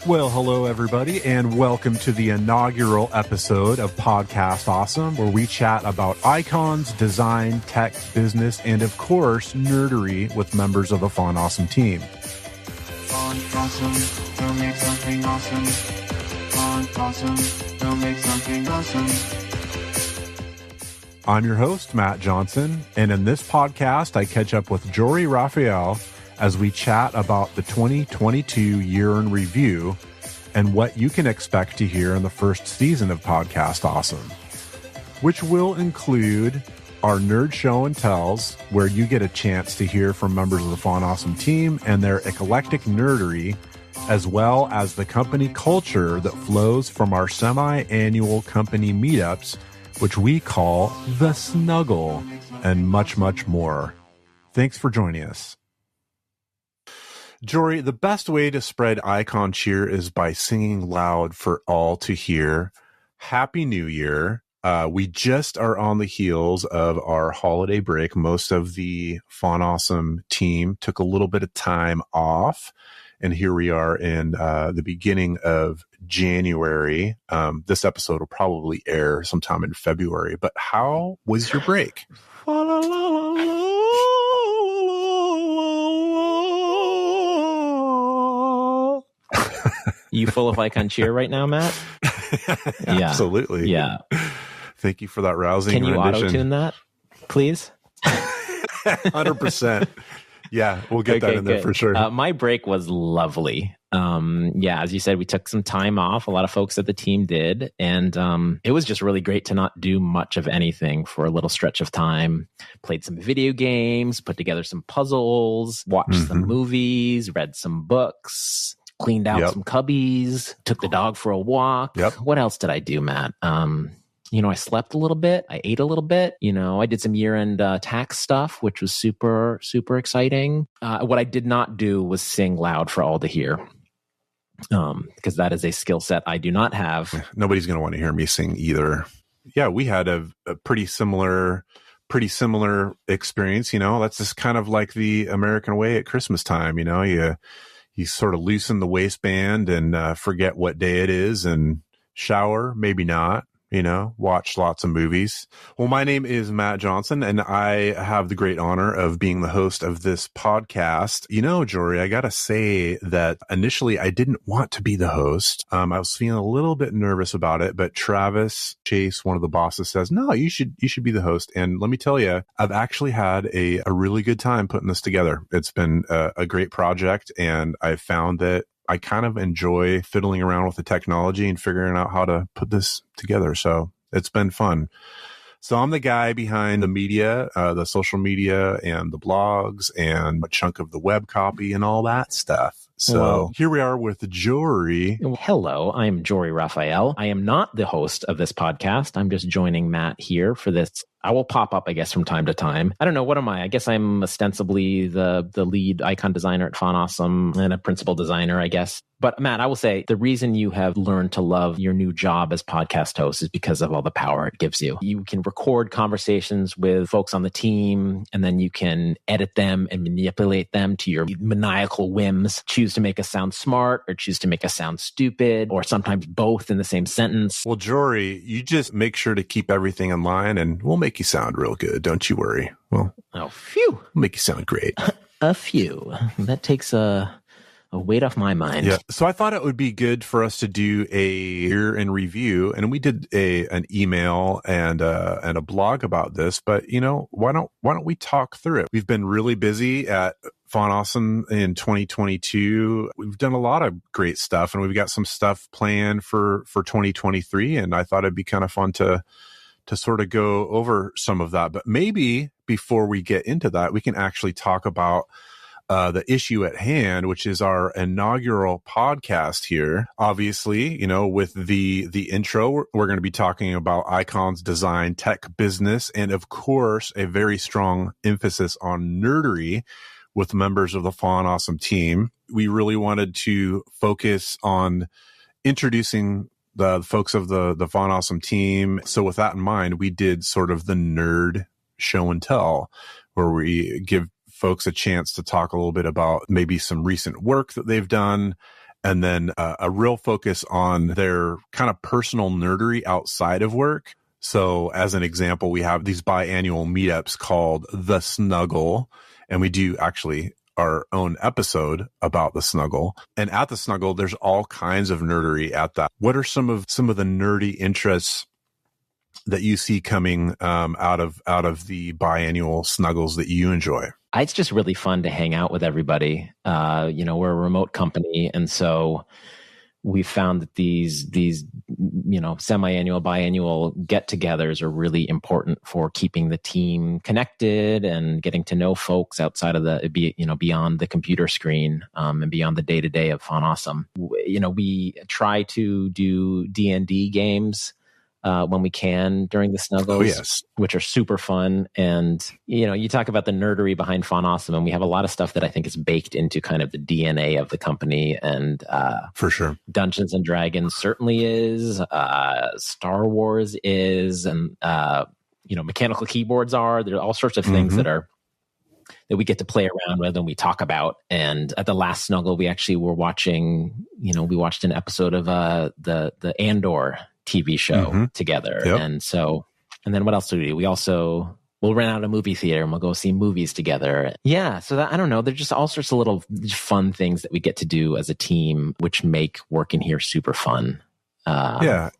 Well, hello, everybody, and welcome to the inaugural episode of Podcast Awesome, where we chat about icons, design, tech, business, and, of course, nerdery with members of the Font Awesome team. Font Awesome, they'll make something awesome. Font Awesome, they'll make something awesome. I'm your host, Matt Johnson, and in this podcast, I catch up with Jory Raphael as we chat about the 2022 year in review and what you can expect to hear in the first season of Podcast Awesome, which will include our Nerd Show and Tells, where you get a chance to hear from members of the Font Awesome team and their eclectic nerdery, as well as the company culture that flows from our semi-annual company meetups, which we call the Snuggle, and much, much more. Thanks for joining us. Jory, the best way to spread icon cheer is by singing loud for all to hear. Happy New Year. We just are on the heels of our holiday break. Most of the Font Awesome team took a little bit of time off, and here we are in the beginning of January. This episode will probably air sometime in February, but how was your break? You full of icon cheer right now, Matt? Absolutely. Yeah. Thank you for that rousing Can you rendition. auto-tune that, please? 100%. Yeah, we'll get that in there for sure. My break was lovely. As you said, we took some time off. A lot of folks at the team did. And it was just really great to not do much of anything for a little stretch of time. Played some video games, put together some puzzles, watched some movies, read some books, cleaned out some cubbies, took the dog for a walk. What else did I do, Matt? I slept a little bit. I ate a little bit. I did some year-end tax stuff, which was super, super exciting. What I did not do was sing loud for all to hear, because that is a skill set I do not have. Nobody's going to want to hear me sing either. Yeah, we had a pretty similar experience. That's just kind of like the American way at Christmas time. You sort of loosen the waistband and forget what day it is and shower, maybe not. Watch lots of movies. Well, my name is Matt Johnson, and I have the great honor of being the host of this podcast. Jory, I got to say that initially I didn't want to be the host. I was feeling a little bit nervous about it, but Travis Chase, one of the bosses, says, no, you should be the host. And let me tell you, I've actually had a really good time putting this together. It's been a great project, and I found that I kind of enjoy fiddling around with the technology and figuring out how to put this together. So it's been fun. So I'm the guy behind the media, the social media and the blogs and a chunk of the web copy and all that stuff. So Here we are with Jory. Hello, I'm Jory Raphael. I am not the host of this podcast. I'm just joining Matt here for this. I will pop up, I guess, from time to time. I don't know. What am I? I guess I'm ostensibly the lead icon designer at Font Awesome and a principal designer, I guess. But Matt, I will say the reason you have learned to love your new job as podcast host is because of all the power it gives you. You can record conversations with folks on the team, and then you can edit them and manipulate them to your maniacal whims. Choose to make us sound smart or choose to make us sound stupid, or sometimes both in the same sentence. Well, Jory, you just make sure to keep everything in line and we'll make you sound real good. Don't you worry. Well, phew. We'll make you sound great. A few. That takes a weight off my mind. Yeah. So I thought it would be good for us to do a year in review, and we did an email and a blog about this. But why don't we talk through it? We've been really busy at Font Awesome in 2022. We've done a lot of great stuff, and we've got some stuff planned for 2023. And I thought it'd be kind of fun to sort of go over some of that. But maybe before we get into that, we can actually talk about the issue at hand, which is our inaugural podcast here. Obviously, with the intro, we're going to be talking about icons, design, tech, business, and of course, a very strong emphasis on nerdery with members of the Font Awesome team. We really wanted to focus on introducing the folks of the Font Awesome team. So with that in mind, we did sort of the nerd show and tell, where we give folks a chance to talk a little bit about maybe some recent work that they've done, and then a real focus on their kind of personal nerdery outside of work. So as an example, we have these biannual meetups called the Snuggle, and we do actually our own episode about the Snuggle. And at the Snuggle, there's all kinds of nerdery at that. What are some of the nerdy interests that you see coming out of the biannual Snuggles that you enjoy? It's just really fun to hang out with everybody. We're a remote company, and so we found that these semi-annual, biannual get-togethers are really important for keeping the team connected and getting to know folks outside of beyond the computer screen, and beyond the day-to-day of Fun Awesome. We try to do D&D games when we can during the Snuggles, oh, yes, which are super fun. And, you talk about the nerdery behind Fun Awesome, and we have a lot of stuff that I think is baked into kind of the DNA of the company. And for sure, Dungeons and Dragons certainly is, Star Wars is, and, mechanical keyboards are. There are all sorts of things that we get to play around with and we talk about. And at the last Snuggle, we actually were watching, we watched an episode of the Andor TV show together. Yep. And then what else do we do? We'll rent out a movie theater and we'll go see movies together. Yeah. So I don't know. There's just all sorts of little fun things that we get to do as a team, which make working here super fun. Yeah.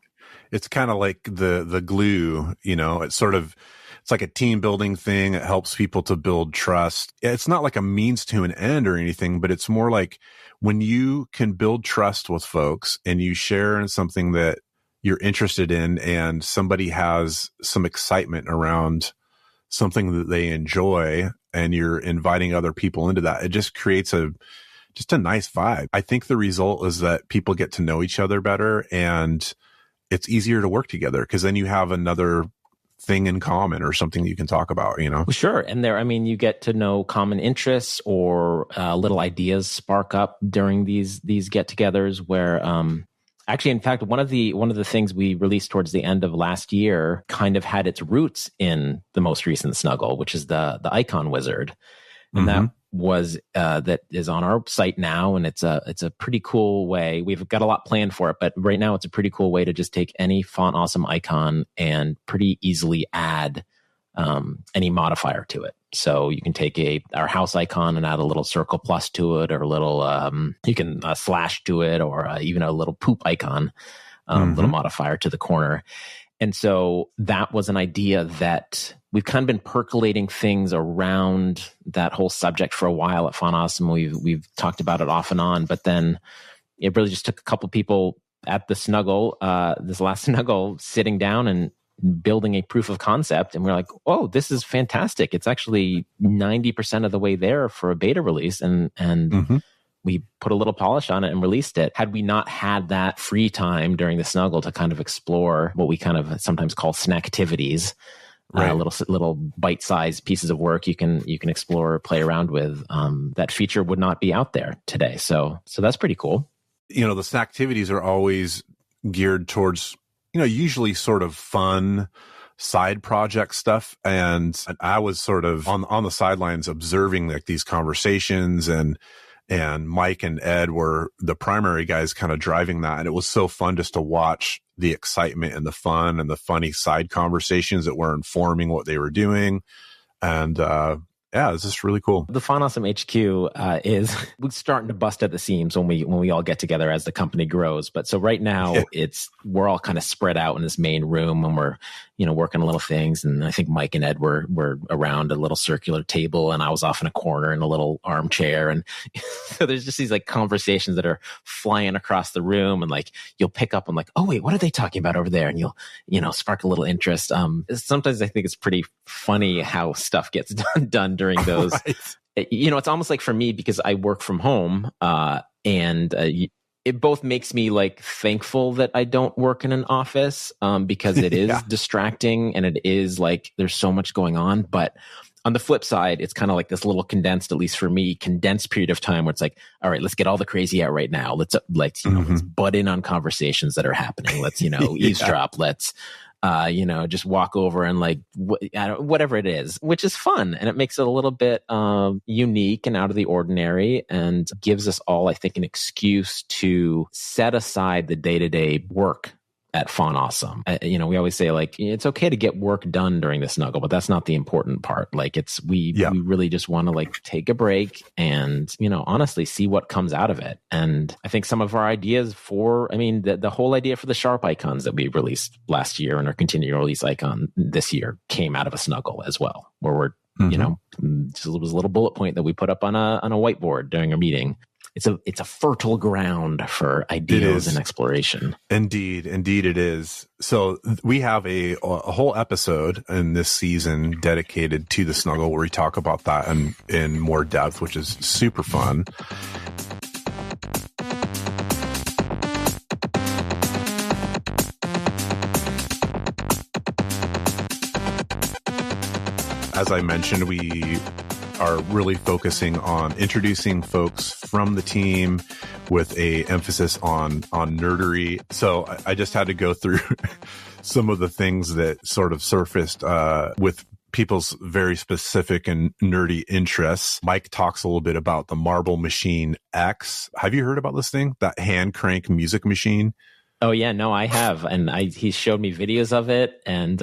It's kind of like the glue, it's like a team building thing. It helps people to build trust. It's not like a means to an end or anything, but it's more like when you can build trust with folks and you share in something that you're interested in, and somebody has some excitement around something that they enjoy, and you're inviting other people into that, it just creates a nice vibe. I think the result is that people get to know each other better, and it's easier to work together because then you have another thing in common or something that you can talk about, Sure. And you get to know common interests or little ideas spark up during these get-togethers where, actually, in fact, one of the things we released towards the end of last year kind of had its roots in the most recent Snuggle, which is the Icon Wizard, and that is on our site now, and it's a pretty cool way. We've got a lot planned for it, but right now it's a pretty cool way to just take any Font Awesome icon and pretty easily add any modifier to it. So you can take our house icon and add a little circle plus to it, or a little, you can slash to it, or even a little poop icon, little modifier to the corner. And so that was an idea that we've kind of been percolating things around that whole subject for a while at Fun Awesome. We've talked about it off and on, but then it really just took a couple people at the Snuggle, this last Snuggle, sitting down and building a proof of concept, and we're like, oh, this is fantastic. It's actually 90% of the way there for a beta release, and we put a little polish on it and released it. Had we not had that free time during the Snuggle to kind of explore what we kind of sometimes call snacktivities, right, little bite-sized pieces of work you can explore or play around with, that feature would not be out there today. So that's pretty cool. The snacktivities are always geared towards usually sort of fun side project stuff. And I was sort of on the sidelines observing like these conversations, and Mike and Ed were the primary guys kind of driving that. And it was so fun just to watch the excitement and the fun and the funny side conversations that were informing what they were doing. And, yeah, it's just really cool. The Fun Awesome HQ is starting to bust at the seams when we all get together as the company grows. But so right now we're all kind of spread out in this main room, and we're working on little things. And I think Mike and Ed were around a little circular table, and I was off in a corner in a little armchair. And so there's just these like conversations that are flying across the room, and like you'll pick up on like, oh wait, what are they talking about over there? And you'll spark a little interest. Sometimes I think it's pretty funny how stuff gets done during those. Right. It's almost like for me, because I work from home, and it both makes me like thankful that I don't work in an office, because it is distracting, and it is like there's so much going on. But on the flip side, it's kind of like this little condensed, at least for me, condensed period of time where it's like, all right, let's get all the crazy out right now. Let's let's butt in on conversations that are happening. Let's eavesdrop. Let's just walk over and like whatever it is, which is fun. And it makes it a little bit unique and out of the ordinary, and gives us all, I think, an excuse to set aside the day-to-day work at Font Awesome. We always say, like, it's okay to get work done during the Snuggle, but that's not the important part. Like, we really just want to like take a break and, honestly see what comes out of it. And I think some of our ideas the whole idea for the Sharp icons that we released last year and our continuing to release icon this year came out of a Snuggle as well, where we're, just it was a little bullet point that we put up on a whiteboard during a meeting. It's a fertile ground for ideas and exploration. Indeed it is. So we have a whole episode in this season dedicated to the Snuggle where we talk about that in more depth, which is super fun. As I mentioned, we are really focusing on introducing folks from the team with a emphasis on nerdery. So I just had to go through some of the things that sort of surfaced with people's very specific and nerdy interests. Mike talks a little bit about the Marble Machine X. Have you heard about this thing? That hand crank music machine? Oh yeah, no, I have. And he showed me videos of it, and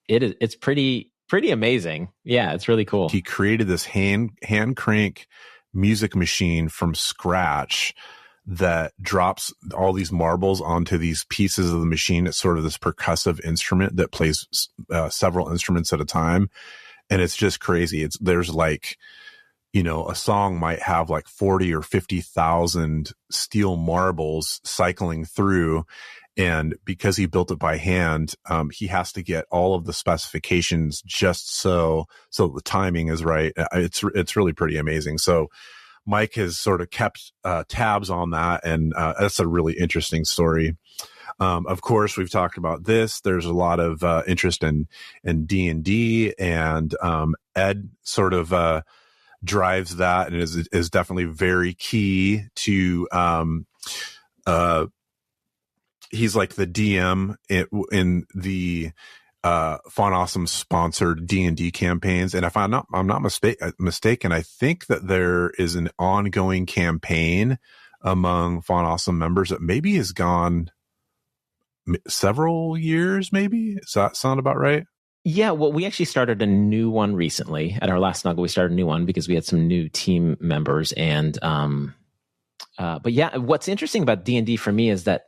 it's pretty amazing. Yeah, it's really cool. He created this hand crank music machine from scratch that drops all these marbles onto these pieces of the machine. It's sort of this percussive instrument that plays several instruments at a time. And it's just crazy. There's like, a song might have like 40 or 50,000 steel marbles cycling through. And because he built it by hand, he has to get all of the specifications just so the timing is right. It's really pretty amazing. So Mike has sort of kept tabs on that, and that's a really interesting story. Of course, we've talked about this. There's a lot of interest in D&D, and Ed sort of drives that and is definitely very key to he's like the DM in the Font Awesome sponsored D&D campaigns. And if I'm not mistaken, I think that there is an ongoing campaign among Font Awesome members that maybe has gone several years, maybe. Does that sound about right? Yeah, well, we actually started a new one recently. At our last Snuggle, we started a new one because we had some new team members. And but yeah, what's interesting about D&D for me is that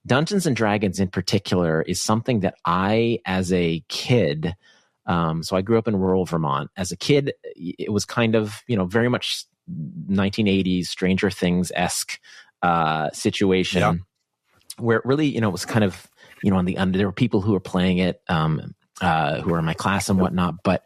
Dungeons and Dragons in particular is something that I, as a kid, so I grew up in rural Vermont. As a kid, it was kind of, very much 1980s Stranger Things-esque situation, where it really, was kind of, on the under. There were people who were playing it, who were in my class and whatnot, but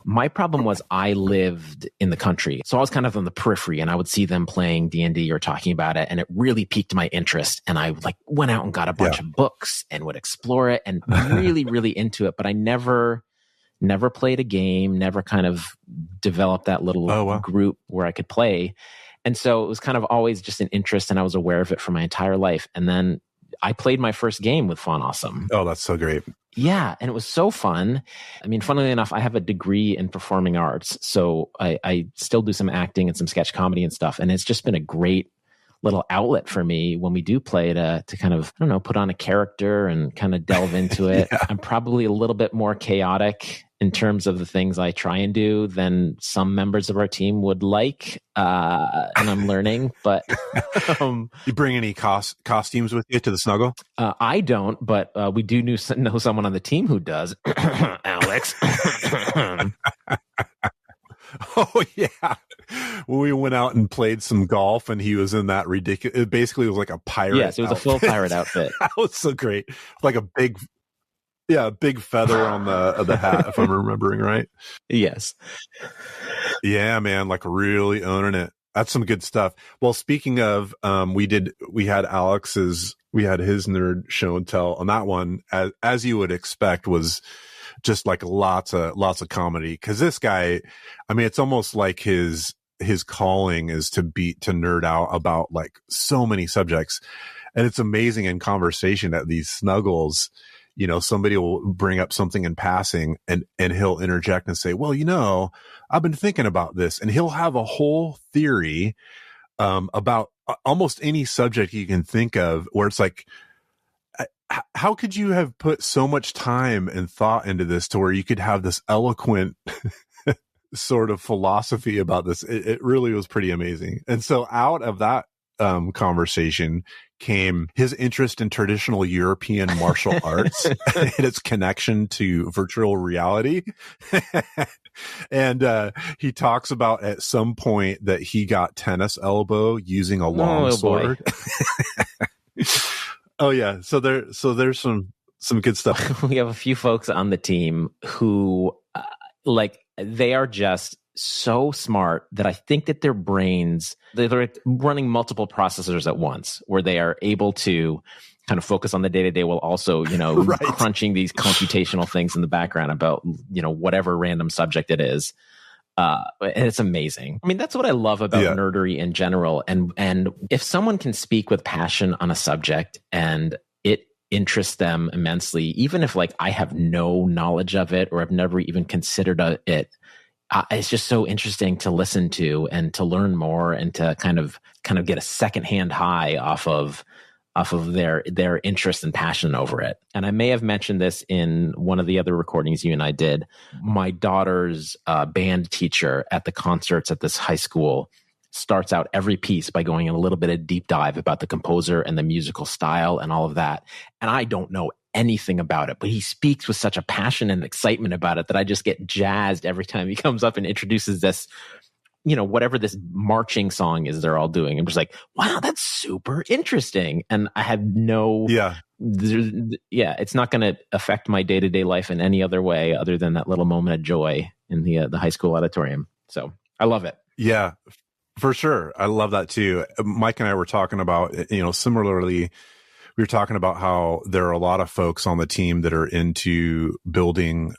my problem was I lived in the country. So I was kind of on the periphery, and I would see them playing D&D or talking about it, and it really piqued my interest. And I went out and got a bunch of books and would explore it and really, really into it. But I never played a game, never kind of developed that little group where I could play. And so it was kind of always just an interest, and I was aware of it for my entire life. And then I played my first game with Font Awesome. Oh, that's so great. Yeah, and it was so fun. I mean, funnily enough, I have a degree in performing arts, so I still do some acting and some sketch comedy and stuff, and it's just been a great little outlet for me when we do play to kind of, put on a character and kind of delve into it. I'm probably a little bit more chaotic in terms of the things I try and do than some members of our team would like, and I'm learning. But you bring any costumes with you to the Snuggle? I don't, but we do know someone on the team who does. Alex. Oh yeah, we went out and played some golf, and he was in that ridiculous. It basically was like a pirate. Yes, it was outfit. A full pirate outfit. That was so great, like a big feather on the hat, if I'm remembering right. Yes. Yeah, man, like really owning it. That's some good stuff. Well, speaking of, we had his nerd show and tell on that one, as you would expect, was just like lots of comedy. Because this guy, I mean, it's almost like his calling is to nerd out about like so many subjects, and it's amazing in conversation at these snuggles. somebody will bring up something in passing and he'll interject and say, well, I've been thinking about this, and he'll have a whole theory about almost any subject you can think of, where it's like, how could you have put so much time and thought into this to where you could have this eloquent sort of philosophy about this? It really was pretty amazing. And so out of that conversation came his interest in traditional European martial arts and its connection to virtual reality. And he talks about at some point that he got tennis elbow using a long sword. Oh yeah. So there's some good stuff. We have a few folks on the team who they are just so smart that I think that their brains, they're running multiple processors at once, where they are able to kind of focus on the day-to-day while also, right, crunching these computational things in the background about, whatever random subject it is. And it's amazing. I mean, that's what I love about nerdery in general. And if someone can speak with passion on a subject and it interests them immensely, even if I have no knowledge of it or I've never even considered it, it's just so interesting to listen to and to learn more and to kind of get a secondhand high off of their interest and passion over it. And I may have mentioned this in one of the other recordings you and I did. My daughter's band teacher at the concerts at this high school starts out every piece by going in a little bit of deep dive about the composer and the musical style and all of that. And I don't know anything about it, but he speaks with such a passion and excitement about it that I just get jazzed every time he comes up and introduces this, whatever this marching song is they're all doing. I'm just like, wow, that's super interesting. And I have it's not going to affect my day-to-day life in any other way other than that little moment of joy in the high school auditorium. So I love it. Yeah, for sure. I love that too. Mike and I were talking about, similarly, we were talking about how there are a lot of folks on the team that are into building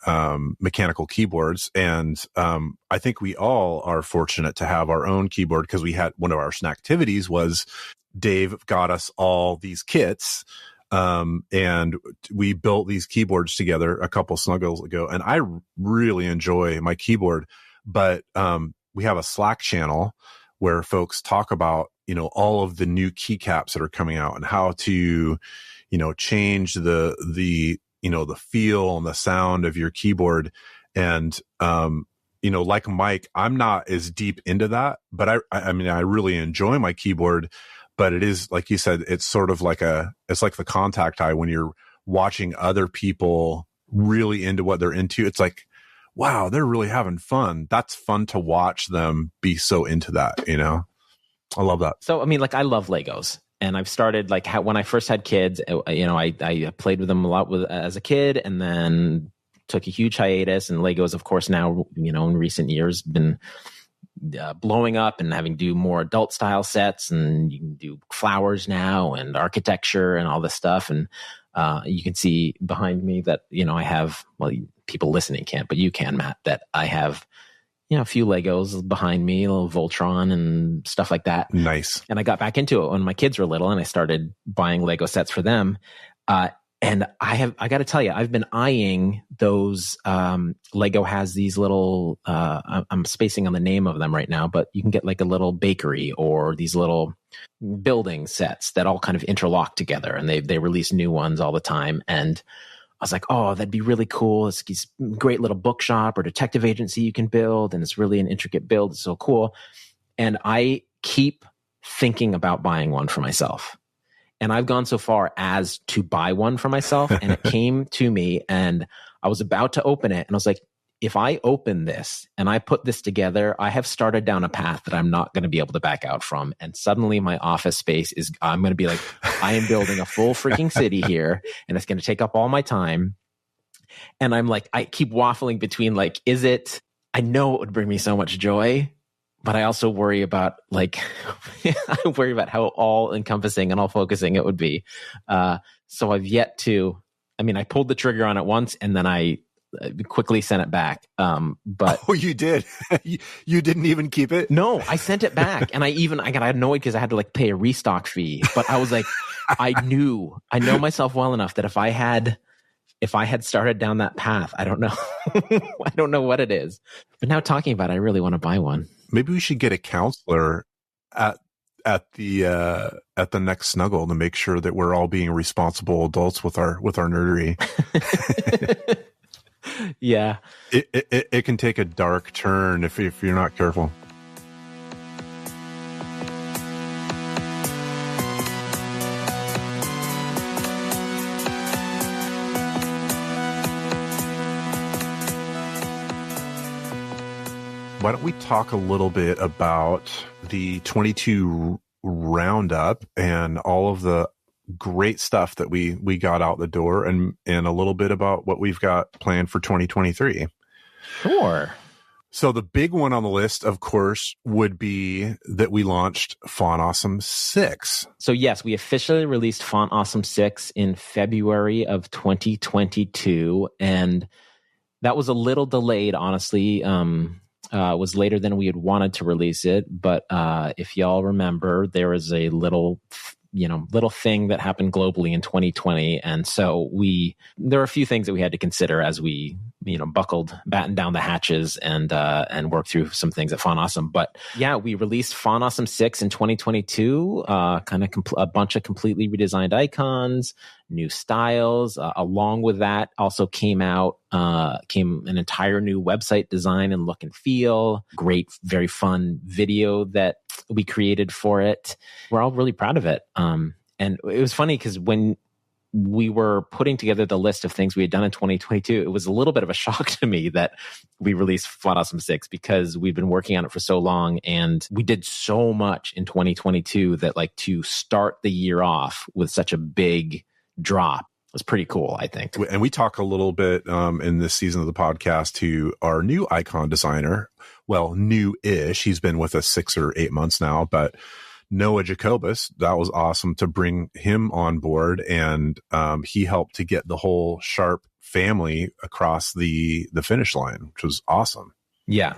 mechanical keyboards. And I think we all are fortunate to have our own keyboard, because we had one of our activities was Dave got us all these kits. And we built these keyboards together a couple Snuggles ago. And I really enjoy my keyboard, but we have a Slack channel where folks talk about, all of the new keycaps that are coming out and how to, change the feel and the sound of your keyboard. And, like Mike, I'm not as deep into that, but I mean, I really enjoy my keyboard, but it is, like you said, it's sort of it's like the contact high when you're watching other people really into what they're into. It's like, wow, they're really having fun. That's fun to watch them be so into that, I love that. So, I mean, I love Legos, and I've started when I first had kids, I played with them a lot as a kid, and then took a huge hiatus. And Legos, of course, now, in recent years been blowing up and having to do more adult style sets, and you can do flowers now and architecture and all this stuff. And you can see behind me that, I have, people listening can't, but you can, Matt, that I have, a few Legos behind me, a little Voltron and stuff like that. Nice. And I got back into it when my kids were little, and I started buying Lego sets for them. And I got to tell you, I've been eyeing those. Lego has these little, I'm spacing on the name of them right now, but you can get a little bakery or these little building sets that all kind of interlock together, and they release new ones all the time. And I was like, oh, that'd be really cool. It's a great little bookshop or detective agency you can build, and it's really an intricate build. It's so cool. And I keep thinking about buying one for myself. And I've gone so far as to buy one for myself, and it came to me, and I was about to open it, and I was like, if I open this and I put this together, I have started down a path that I'm not going to be able to back out from. And suddenly my office space I'm going to be like, I am building a full freaking city here, and it's going to take up all my time. And I'm like, I keep waffling between I know it would bring me so much joy, but I also worry about I worry about how all encompassing and all focusing it would be. So I've yet to, I pulled the trigger on it once, and then I quickly sent it back. But you did. You didn't even keep it? No, I sent it back, and I got annoyed because I had to pay a restock fee. But I was like, I know myself well enough that if I had if I had started down that path, I don't know. I don't know what it is. But now talking about it, I really want to buy one. Maybe we should get a counselor at the next Snuggle to make sure that we're all being responsible adults with our nerdery. Yeah. It can take a dark turn if you're not careful. Why don't we talk a little bit about the 22 roundup and all of the great stuff that we got out the door, and a little bit about what we've got planned for 2023. Sure. So the big one on the list, of course, would be that we launched Font Awesome 6. So yes, we officially released Font Awesome 6 in February of 2022, and that was a little delayed, honestly. Was later than we had wanted to release it, but if y'all remember, there was a little thing that happened globally in 2020, and so there were a few things that we had to consider as we battened down the hatches and worked through some things at Font Awesome. But yeah, we released Font Awesome 6 in 2022, a bunch of completely redesigned icons, new styles. Along with that, also came an entire new website design and look and feel. Great, very fun video that we created for it. We're all really proud of it. And it was funny because when we were putting together the list of things we had done in 2022, it was a little bit of a shock to me that we released Font Awesome 6, because we've been working on it for so long and we did so much in 2022 that, like, to start the year off with such a big drop was pretty cool, I think. And we talk a little bit in this season of the podcast to our new icon designer. Well, new-ish. He's been with us 6 or 8 months now, but Noah Jacobus, that was awesome to bring him on board. And he helped to get the whole Sharp family across the finish line, which was awesome. Yeah.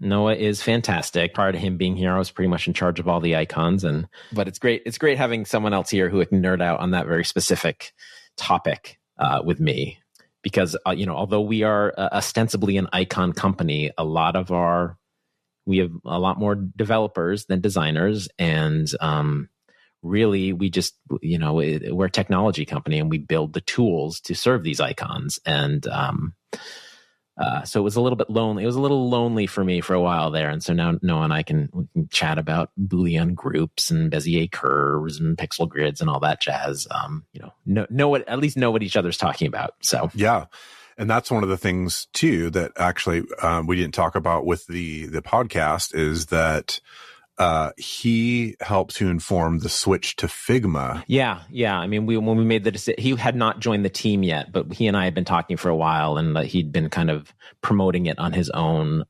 Noah is fantastic. Prior to him being here, I was pretty much in charge of all the icons, but it's great. It's great having someone else here who can nerd out on that very specific topic with me, because although we are ostensibly an icon company, we have a lot more developers than designers, and really we just we're a technology company and we build the tools to serve these icons. And so it was a little bit lonely. It was a little lonely for me for a while there. And so now Noah and I can chat about Boolean groups and Bezier curves and pixel grids and all that jazz. At least know what each other's talking about. So yeah. And that's one of the things too that actually we didn't talk about with the podcast, is that he helped to inform the switch to Figma. Yeah. I mean, when we made the decision, he had not joined the team yet, but he and I had been talking for a while, and he'd been kind of promoting it on his own,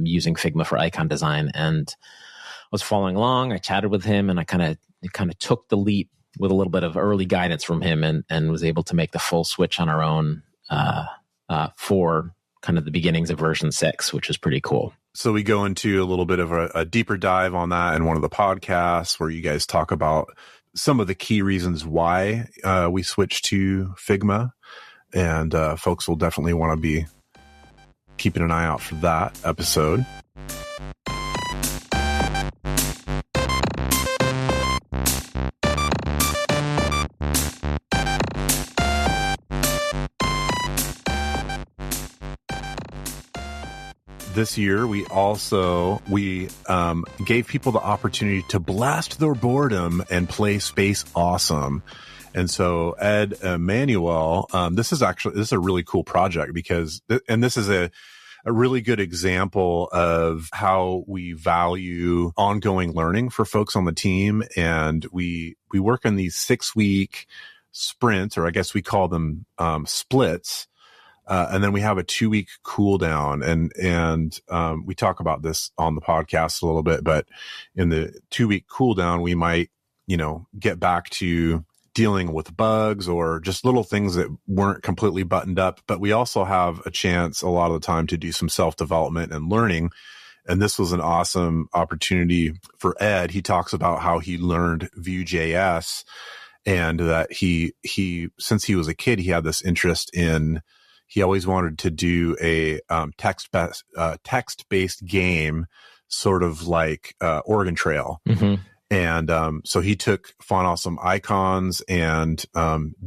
using Figma for icon design. And I was following along. I chatted with him, and I kind of took the leap with a little bit of early guidance from him, and was able to make the full switch on our own for kind of the beginnings of version 6, which is pretty cool. So we go into a little bit of a deeper dive on that in one of the podcasts, where you guys talk about some of the key reasons why we switched to Figma, and folks will definitely want to be keeping an eye out for that episode. This year, we gave people the opportunity to blast their boredom and play Space Awesome. And so Ed Emanuel, this is a really cool project, because this is a really good example of how we value ongoing learning for folks on the team. And we work in these 6-week sprints, or I guess we call them splits. And then we have a 2-week cool down, and we talk about this on the podcast a little bit, but in the 2-week cool down, we might, get back to dealing with bugs or just little things that weren't completely buttoned up. But we also have a chance a lot of the time to do some self-development and learning. And this was an awesome opportunity for Ed. He talks about how he learned Vue.js and that he since he was a kid, he had this interest in. He always wanted to do a text-based game, sort of like Oregon Trail. Mm-hmm. And so he took Font Awesome icons and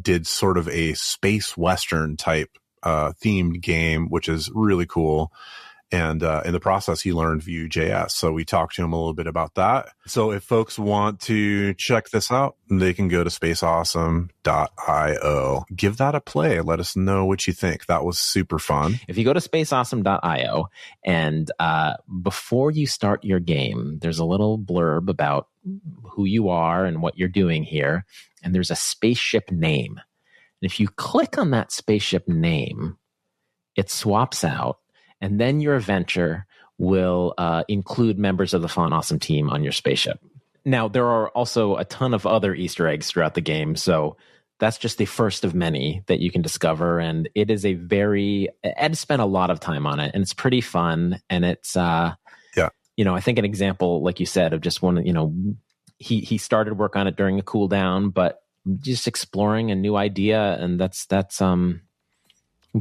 did sort of a space western type themed game, which is really cool. And in the process, he learned Vue.js. So we talked to him a little bit about that. So if folks want to check this out, they can go to spaceawesome.io. Give that a play. Let us know what you think. That was super fun. If you go to spaceawesome.io and before you start your game, there's a little blurb about who you are and what you're doing here. And there's a spaceship name. And if you click on that spaceship name, it swaps out. And then your adventure will include members of the Font Awesome team on your spaceship. Now, there are also a ton of other Easter eggs throughout the game. So that's just the first of many that you can discover. And it is Ed spent a lot of time on it, and it's pretty fun. And it's, I think an example, like you said, of just one, he started work on it during a cool down, but just exploring a new idea. And that's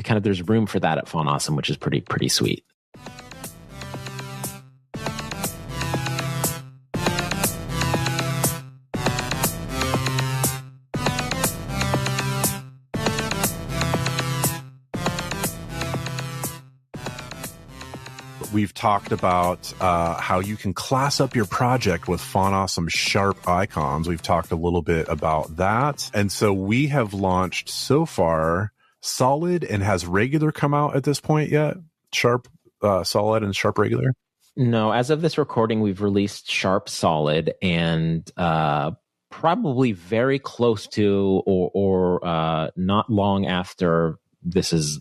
kind of, there's room for that at Font Awesome, which is pretty sweet. We've talked about how you can class up your project with Font Awesome Sharp icons. We've talked a little bit about that. And so we have launched so far Solid, and has Regular come out at this point yet? Sharp, Solid, and Sharp Regular? No, as of this recording, we've released Sharp Solid, and probably very close to or not long after this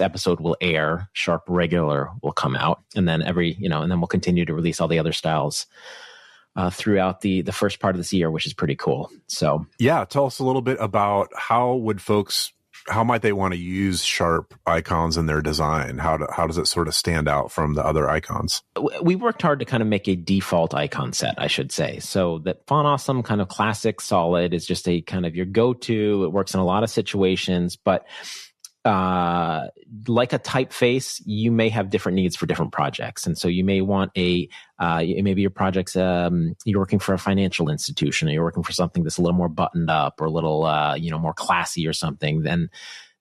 episode will air, Sharp Regular will come out, and then and then we'll continue to release all the other styles throughout the first part of this year, which is pretty cool. So yeah, tell us a little bit about how might they want to use Sharp icons in their design? How does it sort of stand out from the other icons? We worked hard to kind of make a default icon set, I should say. So that Font Awesome kind of classic Solid is just a kind of your go-to. It works in a lot of situations, but like a typeface, you may have different needs for different projects. And so you may want maybe your project's, you're working for a financial institution, or you're working for something that's a little more buttoned up, or a little, more classy or something. Then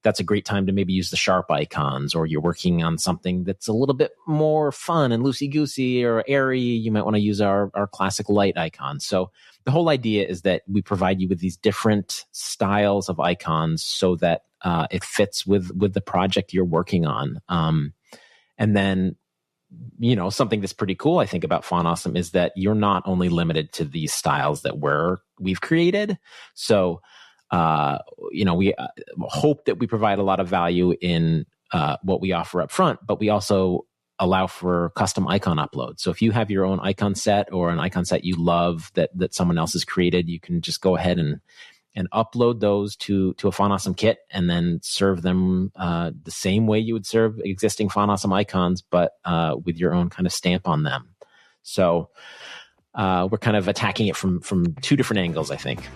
that's a great time to maybe use the Sharp icons. Or you're working on something that's a little bit more fun and loosey-goosey or airy, you might want to use our classic light icons. So the whole idea is that we provide you with these different styles of icons so that it fits with the project you're working on. And then, something that's pretty cool, I think, about Font Awesome is that you're not only limited to these styles that we've created. So, we hope that we provide a lot of value in what we offer up front, but we also allow for custom icon upload. So if you have your own icon set or an icon set you love that someone else has created, you can just go ahead and upload those to a Font Awesome kit, and then serve them the same way you would serve existing Font Awesome icons, but with your own kind of stamp on them. So we're kind of attacking it from two different angles, I think.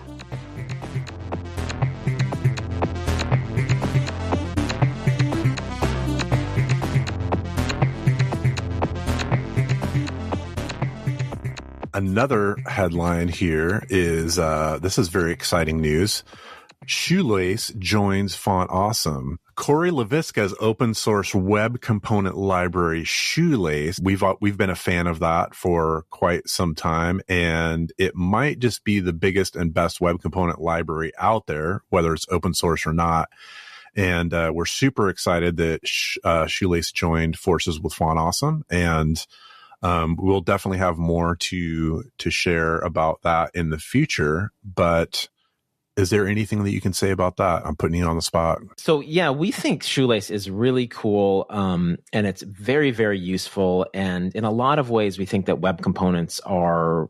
Another headline here is, this is very exciting news. Shoelace joins Font Awesome. Corey Leviska's open source web component library, Shoelace. We've been a fan of that for quite some time, and it might just be the biggest and best web component library out there, whether it's open source or not. And we're super excited that Shoelace joined forces with Font Awesome, and we'll definitely have more to share about that in the future. But is there anything that you can say about that? I'm putting you on the spot. So yeah, we think Shoelace is really cool, and it's very, very useful. And in a lot of ways, we think that web components are,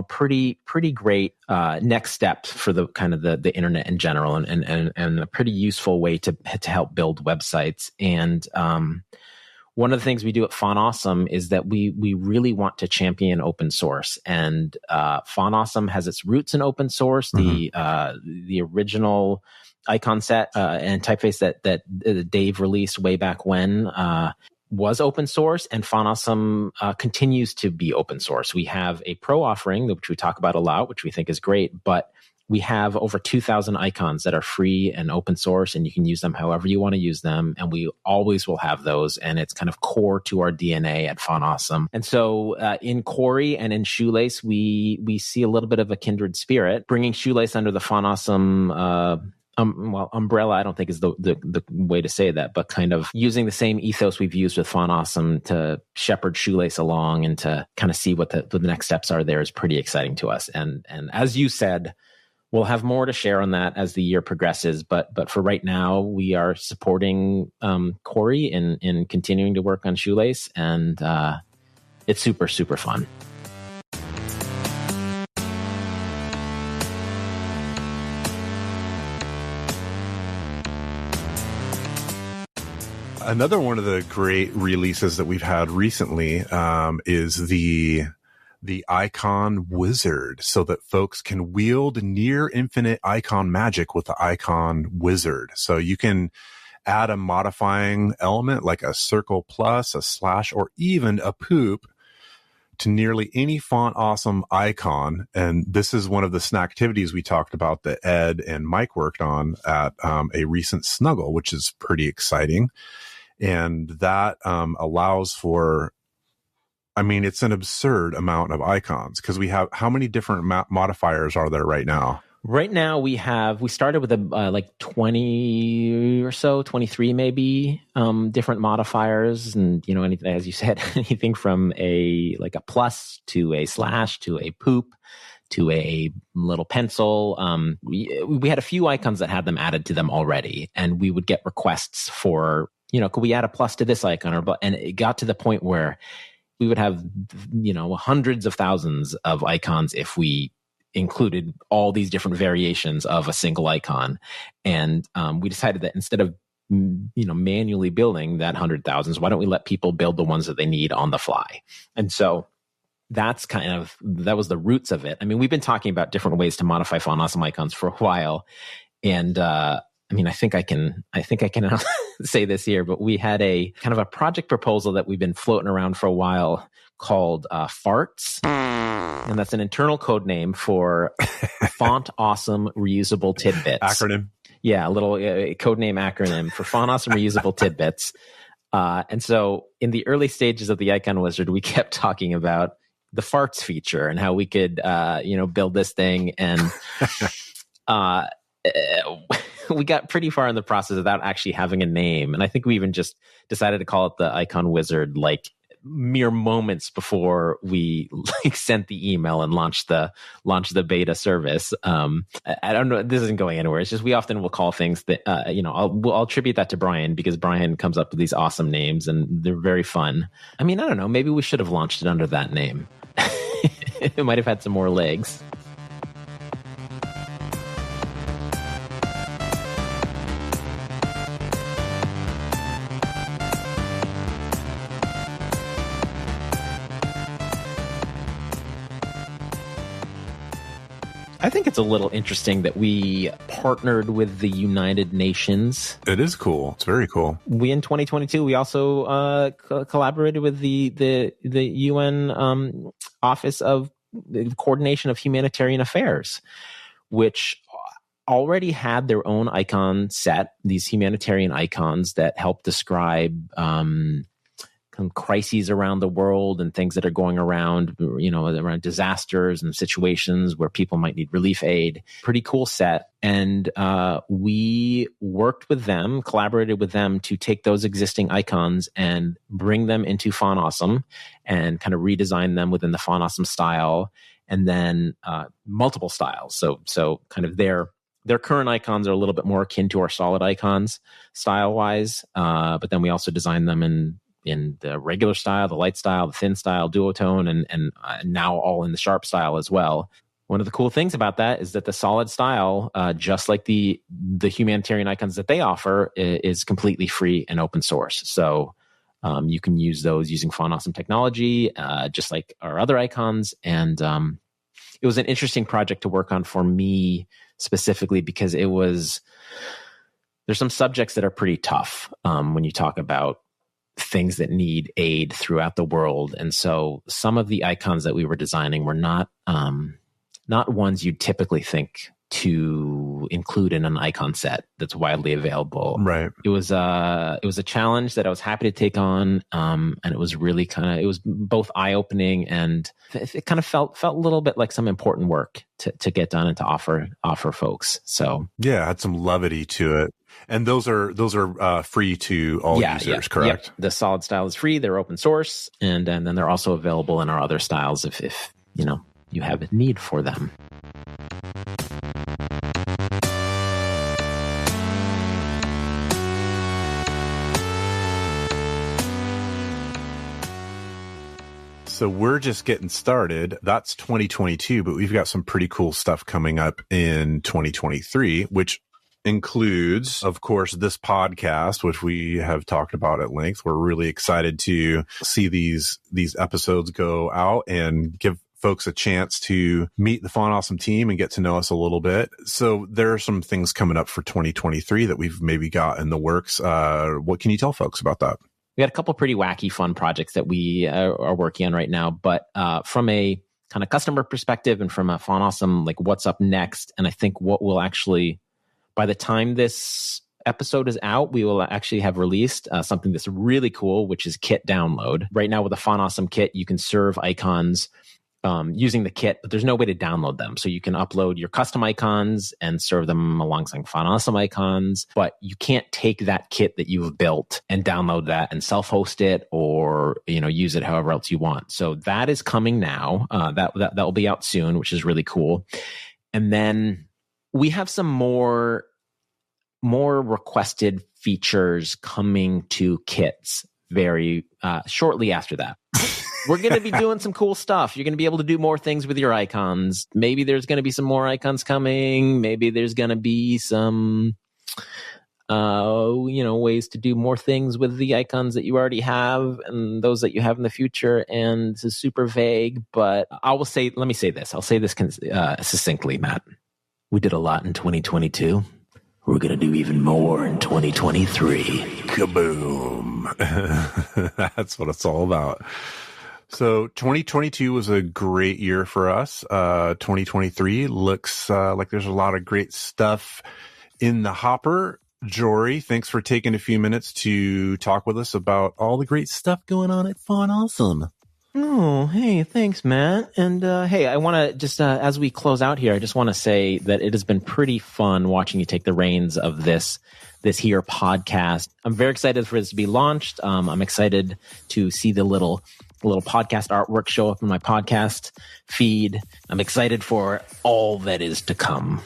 pretty great next steps for the kind of the internet in general, and a pretty useful way to help build websites. And one of the things we do at Font Awesome is that we really want to champion open source, and Font Awesome has its roots in open source. The original icon set and typeface that Dave released way back when was open source, and Font Awesome continues to be open source. We have a pro offering, which we talk about a lot, which we think is great, but we have over 2,000 icons that are free and open source, and you can use them however you want to use them. And we always will have those. And it's kind of core to our DNA at Font Awesome. And so in Quarry and in Shoelace, we see a little bit of a kindred spirit. Bringing Shoelace under the Font Awesome umbrella, I don't think is the way to say that, but kind of using the same ethos we've used with Font Awesome to shepherd Shoelace along and to kind of see what the next steps are there is pretty exciting to us. And as you said, we'll have more to share on that as the year progresses, but for right now, we are supporting Corey in continuing to work on Shoelace, and it's super, super fun. Another one of the great releases that we've had recently is the icon wizard, so that folks can wield near infinite icon magic with the icon wizard. So you can add a modifying element like a circle plus, a slash, or even a poop to nearly any Font Awesome icon. And this is one of the snacktivities we talked about that Ed and Mike worked on at a recent Snuggle, which is pretty exciting. And that allows for, I mean, it's an absurd amount of icons, because we have, how many different modifiers are there right now? Right now we started with like 20 or so, 23 maybe, different modifiers. And, you know, anything, as you said, anything from a plus to a slash to a poop to a little pencil. We had a few icons that had them added to them already, and we would get requests for, you know, could we add a plus to this icon? And it got to the point where we would have, you know, hundreds of thousands of icons if we included all these different variations of a single icon. And we decided that instead of, you know, manually building that 100,000s, why don't we let people build the ones that they need on the fly? And so that was the roots of it. I mean, we've been talking about different ways to modify Font Awesome icons for a while. And I mean, I think I can say this here, but we had a kind of a project proposal that we've been floating around for a while called Farts. And that's an internal code name for Font Awesome Reusable Tidbits. Acronym. Yeah, a little code name acronym for Font Awesome Reusable Tidbits. And so in the early stages of the Icon Wizard, we kept talking about the farts feature and how we could, build this thing. And we got pretty far in the process without actually having a name. And I think we even just decided to call it the Icon Wizard, like mere moments before we sent the email and launched the beta service. I don't know. This isn't going anywhere. It's just, we often will call things that, I'll attribute that to Brian, because Brian comes up with these awesome names and they're very fun. I mean, I don't know. Maybe we should have launched it under that name. It might have had some more legs. I think it's a little interesting that we partnered with the United Nations. It is cool. It's very cool. In 2022, we also collaborated with the UN Office of Coordination of Humanitarian Affairs, which already had their own icon set, these humanitarian icons that help describe crises around the world and things that are going around, around disasters and situations where people might need relief aid. Pretty cool set. And we worked with them, collaborated with them to take those existing icons and bring them into Font Awesome and kind of redesign them within the Font Awesome style, and then multiple styles. So kind of their current icons are a little bit more akin to our solid icons style-wise, but then we also design them in the regular style, the light style, the thin style, duotone, and now all in the sharp style as well. One of the cool things about that is that the solid style, just like the humanitarian icons that they offer, is completely free and open source. So You can use those using Font Awesome technology, just like our other icons. And it was an interesting project to work on for me specifically because there's some subjects that are pretty tough when you talk about things that need aid throughout the world. And so some of the icons that we were designing were not ones you'd typically think to include in an icon set that's widely available. Right. It was a challenge that I was happy to take on. And it was really it was both eye-opening and it kind of felt a little bit like some important work to get done and to offer folks. So yeah, had some levity to it. And those are free to all users, correct? Yep. The solid style is free. They're open source. And then they're also available in our other styles if you have a need for them. So we're just getting started. That's 2022, but we've got some pretty cool stuff coming up in 2023, which includes, of course, this podcast, which we have talked about at length. We're really excited to see these episodes go out and give folks a chance to meet the Font Awesome team and get to know us a little bit. So there are some things coming up for 2023 that we've maybe got in the works. What can you tell folks about that? We had a couple pretty wacky, fun projects that we are working on right now. But from a kind of customer perspective and from a Font Awesome, like what's up next, and I think what will actually, by the time this episode is out, we will actually have released something that's really cool, which is kit download. Right now with the Font Awesome kit, you can serve icons using the kit, but there's no way to download them. So you can upload your custom icons and serve them alongside Font Awesome icons, but you can't take that kit that you've built and download that and self-host it or use it however else you want. So that is coming now. That will be out soon, which is really cool. And then we have some more requested features coming to kits very shortly after that. We're going to be doing some cool stuff. You're going to be able to do more things with your icons. Maybe there's going to be some more icons coming. Maybe there's going to be some, ways to do more things with the icons that you already have and those that you have in the future. And this is super vague, but let me say this. I'll say this succinctly, Matt. We did a lot in 2022. We're going to do even more in 2023. Kaboom. That's what it's all about. So 2022 was a great year for us. 2023 looks like there's a lot of great stuff in the hopper. Jory, thanks for taking a few minutes to talk with us about all the great stuff going on at Font Awesome. Oh, hey, thanks, Matt. And hey, I want to just, as we close out here, I just want to say that it has been pretty fun watching you take the reins of this here podcast. I'm very excited for this to be launched. I'm excited to see the little podcast artwork show up in my podcast feed. I'm excited for all that is to come.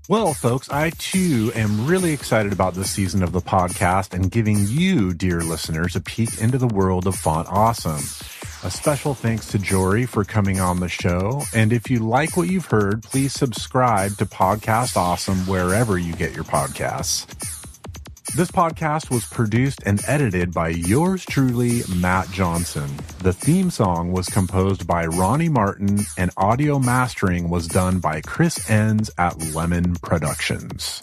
Well, folks, I too am really excited about this season of the podcast and giving you, dear listeners, a peek into the world of Font Awesome. A special thanks to Jory for coming on the show. And if you like what you've heard, please subscribe to Podcast Awesome wherever you get your podcasts. This podcast was produced and edited by yours truly, Matt Johnson. The theme song was composed by Ronnie Martin and audio mastering was done by Chris Enns at Lemon Productions.